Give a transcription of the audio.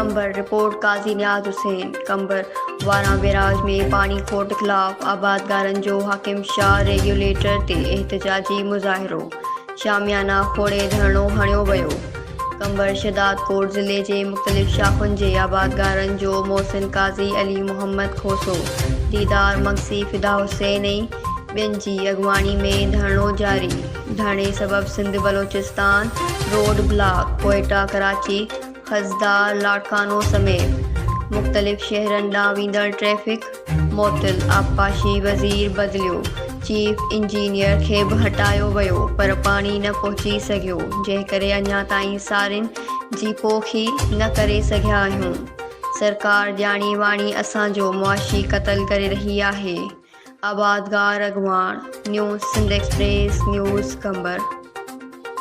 कंबर रिपोर्ट काजी नियाज हुसैन कंबर वारा बैराज में पानी खोट खिलाफ आबादगारन जो हाकिम शाह रेगुलेटर ते एहतजाजी मुज़ाहिरो शामियाना खोड़े धरणो हणियो वियो। कंबर शहदाद कोट ज़िले जे मुख़्तलिफ़ शाख़ुनि जे आबादगारन जो मोहसिन काज़ी अली मोहम्मद खोसो दीदार मगसी फिदा हुसैन ऐं ॿियनि जी अॻुवाणी में धरणो जारी। धरणे सबबि सिंध बलोचिस्तान रोड ब्लॉक कोयटा कराची हज़दा लाड़कानो समेत मुख़्तलिफ़ शहरनि ॾांहुं वेंदड़ ट्रैफ़िक मुअत्तल। आबपाशी वज़ीर बदिलियो, चीफ इंजीनियर खे बि हटायो वियो पर पाणी न पहुची सघियो, जंहिं करे अञा ताईं सारिन जी पोखी न करे सघिया आहियूं। सरकार ॼाणी वाणी असांजो मुआशी क़त्ल करे रही आहे। आबादगार अॻवान। न्यूज़ सिंध एक्सप्रेस न्यूज़ कंबर।